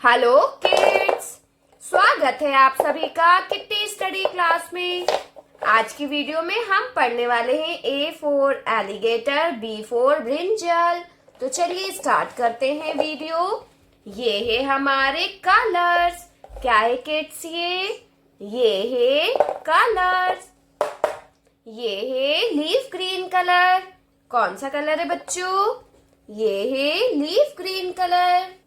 Hello kids, स्वागत है आप सभी का किट्टी स्टडी क्लास में। आज की वीडियो में हम पढ़ने वाले हैं A for alligator, B for brinjal. तो चलिए स्टार्ट करते हैं वीडियो। ये है हमारे कलर्स। क्या है किड्स? ये है कलर्स। ये है लीफ ग्रीन कलर। कौन सा कलर है बच्चों? ये है लीफ ग्रीन कलर।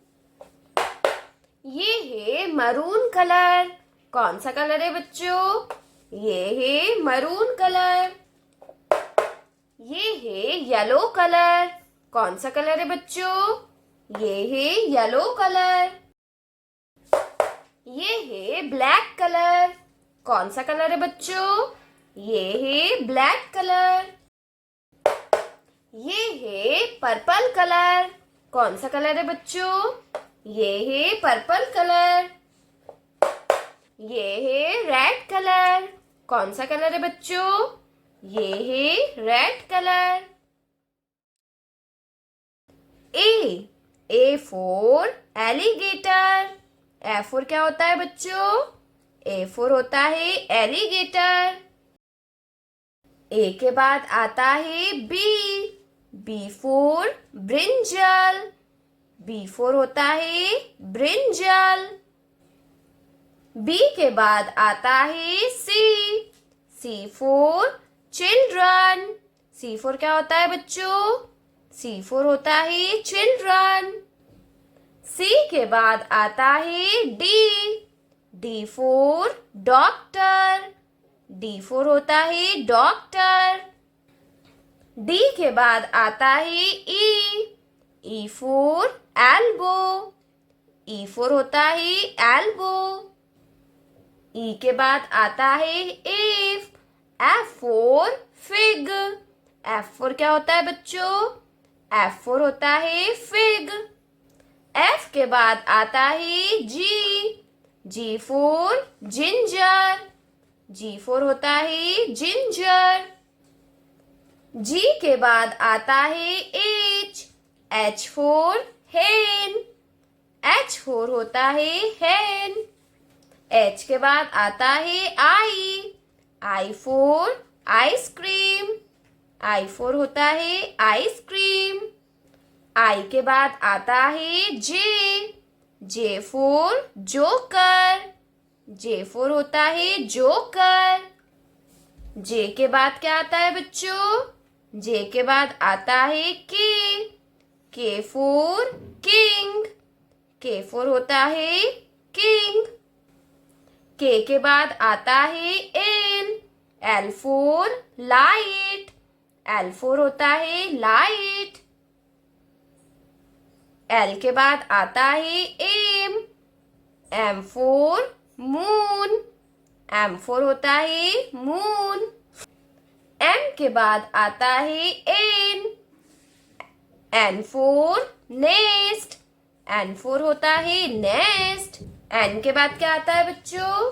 ये है मरून कलर। कौन सा कलर है बच्चों? ये है मरून कलर। ये है येलो कलर। कौन सा कलर है बच्चों? ये है येलो कलर। ये है ब्लैक कलर। कौन सा कलर है बच्चों? ये है ब्लैक कलर। ये है पर्पल कलर। कौन सा कलर है बच्चों? ये है पर्पल कलर। ये है रेड कलर। कौन सा कलर है बच्चों? ये है red colour. A for alligator. A for क्या होता है बच्चों? ए फॉर होता है एलिगेटर। ए के बाद आता है B for brinjal. B for होता है ब्रिंजल। बी के बाद आता है C for children. C for क्या होता है बच्चों? सी फॉर होता है चिल्ड्रन। सी के बाद आता है D for doctor. D for होता है डॉक्टर। डी के बाद आता है E for elbow. E for होता है एल्बो। ई के बाद आता है F for fig. F for क्या होता है बच्चों? एफ फॉर होता है फिग। एफ के बाद आता है जी फॉर जिंजर। जी फॉर होता है जिंजर। जी के बाद आता है एच फॉर हेन। एच फॉर होता है हेन। एच के बाद आता है I for ice cream. I for होता है आइसक्रीम। आई के बाद आता है J for joker. J for होता है जोकर। जे के बाद क्या आता है बच्चों? जे के बाद आता है के फॉर किंग। के फॉर होता है किंग। के बाद आता है L for light. L for होता है लाइट। एल के बाद आता है M for moon. M for होता है मून। एम के बाद आता है N for nest. N for होता है नेस्ट। एन के बाद क्या आता है बच्चों?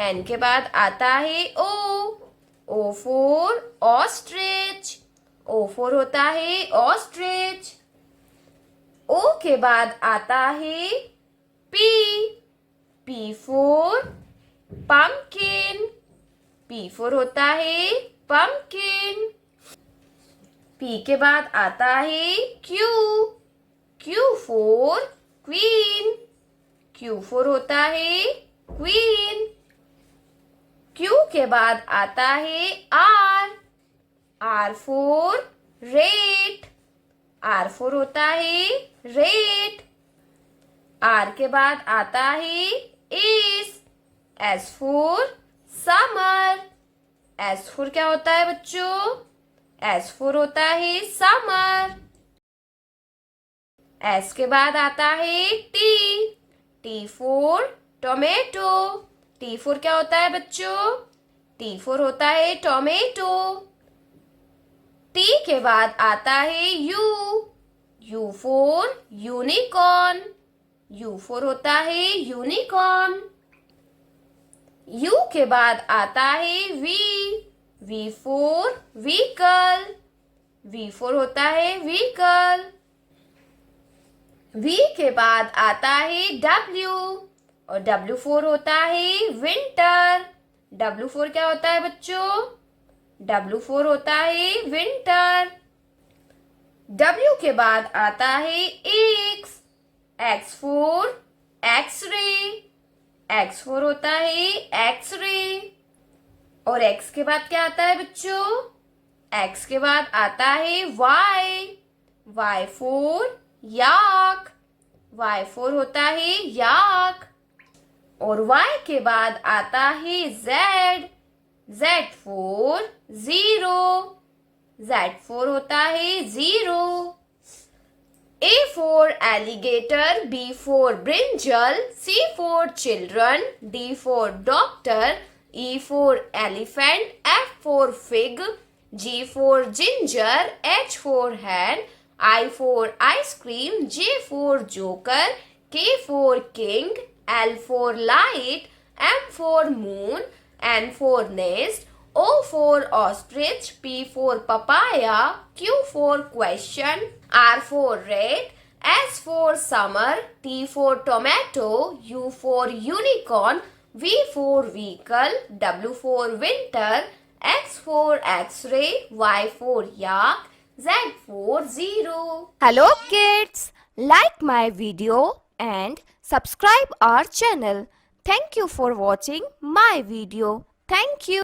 एन के बाद आता है O for ostrich. O for होता है ऑस्ट्रिच। ओ के बाद आता है P for pumpkin. P for होता है पम्पकिन। पी के बाद आता है Q for queen. Q for होता है क्वीन। क्यू के बाद आता है R for rat. R for होता है रेट। आर के बाद आता है S for summer. S for क्या होता है बच्चों? एस फॉर होता है समर। एस के बाद आता है T for tomato. T for क्या होता है बच्चों? टी फॉर होता है टोमेटो। टी के बाद आता है U for unicorn. U for होता है यूनिकॉर्न। यू के बाद आता है V for vehicle. V for होता है व्हीकल। V के बाद आता है W और W4 होता है विंटर। W4 क्या होता है बच्चों? W4 होता है विंटर। W के बाद आता है X। X4 x ray. X4 होता है एक्सरे। और X के बाद क्या आता है बच्चों? X के बाद आता है Y। Y4 याक। Y4 होता है याक। और Y के बाद आता है Z। Z4 zero. Z4 होता है zero. A4 alligator, B4 brinjal, C4 children, D4 doctor, E4 elephant, F4 fig, G4 ginger, H4 hen, I4 ice cream, J4 joker, K4 king, L4 light, M4 moon, N4 nest, O4 ostrich, P4 papaya, Q4 question, R4 red, S4 summer, T4 tomato, U4 unicorn, V4 vehicle, W4 winter, X4 x-ray, Y4 yak, Z4 zero. Hello kids, like my video and subscribe our channel. Thank you for watching my video. Thank you.